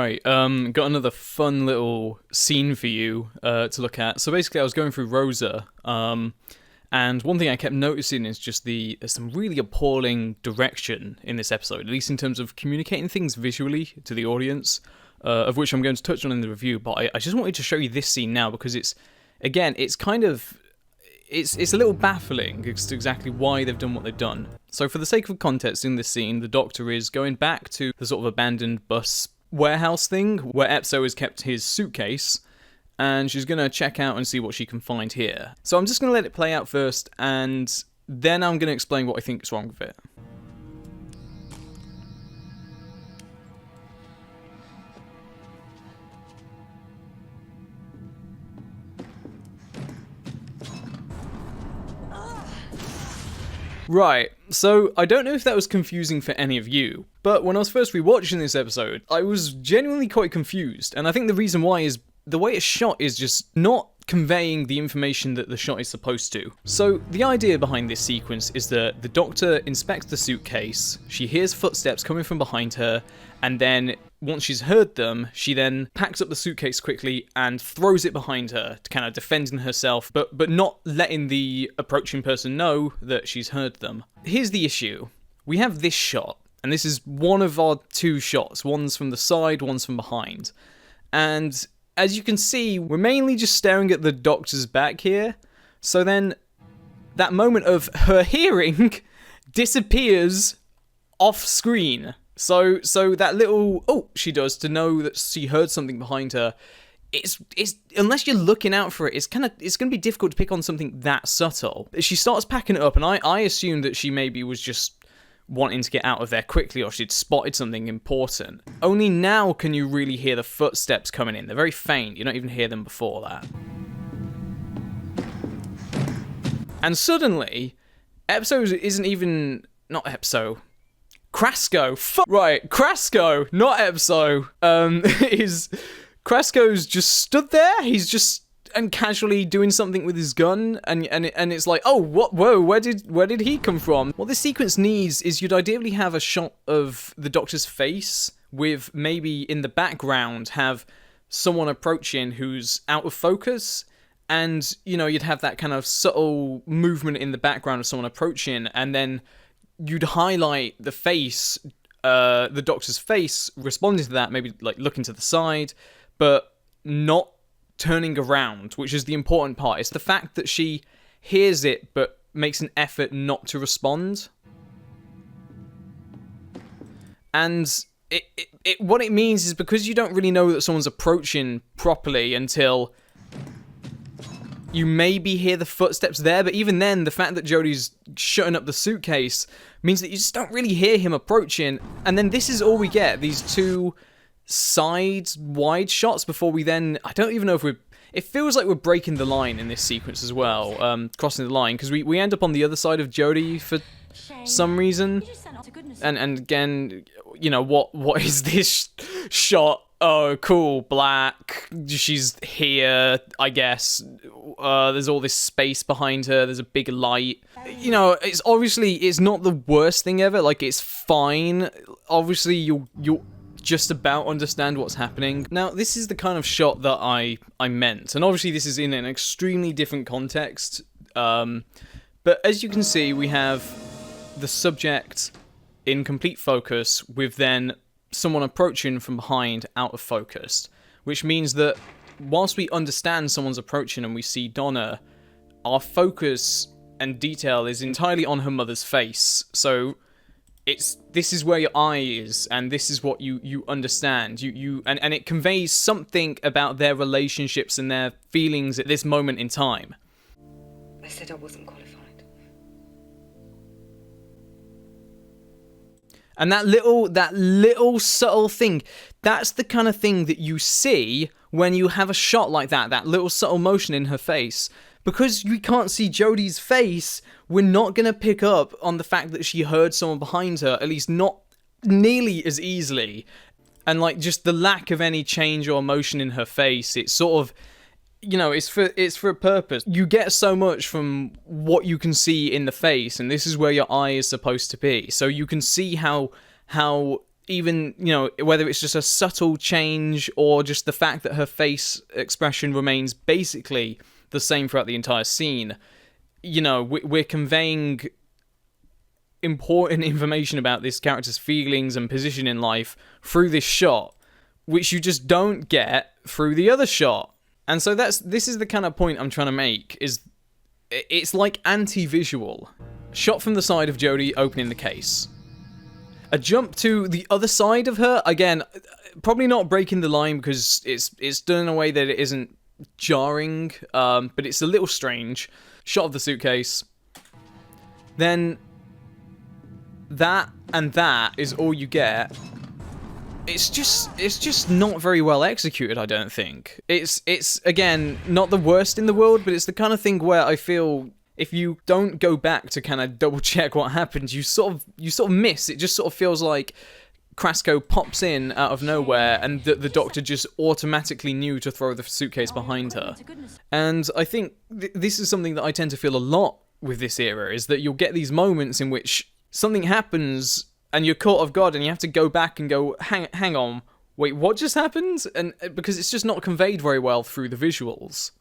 Right, got another fun little scene for you to look at. So basically I was going through Rosa, and one thing I kept noticing is just there's some really appalling direction in this episode, at least in terms of communicating things visually to the audience, of which I'm going to touch on in the review, but I just wanted to show you this scene now because it's kind of... It's a little baffling as to exactly why they've done what they've done. So for the sake of context in this scene, the Doctor is going back to the sort of abandoned bus warehouse thing where Epso has kept his suitcase, and she's going to check out and see what she can find here. So I'm just going to let it play out first, and then I'm going to explain what I think is wrong with it. Right, so I don't know if that was confusing for any of you, but when I was first rewatching this episode, I was genuinely quite confused, and I think the reason why is the way it's shot is just not conveying the information that the shot is supposed to. So the idea behind this sequence is that the Doctor inspects the suitcase, she hears footsteps coming from behind her, and then once she's heard them, she then packs up the suitcase quickly and throws it behind her, kind of defending herself, but not letting the approaching person know that she's heard them. Here's the issue. We have this shot, and this is one of our two shots. One's from the side, one's from behind. And as you can see, we're mainly just staring at the Doctor's back here. So then that moment of her hearing disappears off screen. So that little she does to know that she heard something behind her. It's unless you're looking out for it, it's going to be difficult to pick on something that subtle. She starts packing it up, and I assumed that she maybe was just wanting to get out of there quickly, or she'd spotted something important. Only now can you really hear the footsteps coming in. They're very faint. You don't even hear them before that. And suddenly, Krasco. Right, Krasco, not Epso. Krasco's just stood there. He's just casually doing something with his gun, and it's like, oh, what? Whoa, where did he come from? What this sequence needs is you'd ideally have a shot of the Doctor's face with maybe in the background have someone approaching who's out of focus, and you'd have that kind of subtle movement in the background of someone approaching, and then you'd highlight the face, the Doctor's face responding to that, maybe like looking to the side, but not turning around, which is the important part. It's the fact that she hears it but makes an effort not to respond. And what it means is because you don't really know that someone's approaching properly until you maybe hear the footsteps there, but even then, the fact that Jodie's shutting up the suitcase means that you just don't really hear him approaching. And then this is all we get, these two side wide shots before we then... I don't even know if it feels like we're breaking the line in this sequence as well, crossing the line, because we end up on the other side of Jodie for some reason. And again, what is this shot? Oh, cool, black. She's here, I guess. There's all this space behind her. There's a big light. It's not the worst thing ever. Like, it's fine. Obviously, you'll just about understand what's happening. Now, this is the kind of shot that I meant. And obviously, this is in an extremely different context. But as you can see, we have the subject in complete focus with then someone approaching from behind out of focus, which means that whilst we understand someone's approaching and we see Donna, our focus and detail is entirely on her mother's face. So this is where your eye is, and this is what you understand. And it conveys something about their relationships and their feelings at this moment in time. I said I wasn't qualified. And that little subtle thing, that's the kind of thing that you see when you have a shot like that little subtle motion in her face. Because we can't see Jodie's face, we're not going to pick up on the fact that she heard someone behind her, at least not nearly as easily. And just the lack of any change or emotion in her face, it's sort of, it's for a purpose. You get so much from what you can see in the face, and this is where your eye is supposed to be. So you can see how even, you know, whether it's just a subtle change or just the fact that her face expression remains basically the same throughout the entire scene, you know, we're conveying important information about this character's feelings and position in life through this shot, which you just don't get through the other shot. And so this is the kind of point I'm trying to make, is it's like anti-visual. Shot from the side of Jodie opening the case. A jump to the other side of her, again, probably not breaking the line because it's done in a way that it isn't jarring, but it's a little strange. Shot of the suitcase. Then that and that is all you get. It's just not very well executed, I don't think. It's again not the worst in the world, but it's the kind of thing where I feel if you don't go back to kind of double check what happened, you sort of miss. It just sort of feels like Krasko pops in out of nowhere and the doctor just automatically knew to throw the suitcase behind her. And I think this is something that I tend to feel a lot with this era, is that you'll get these moments in which something happens and you're caught off guard and you have to go back and go, hang on, wait, what just happened? And because it's just not conveyed very well through the visuals.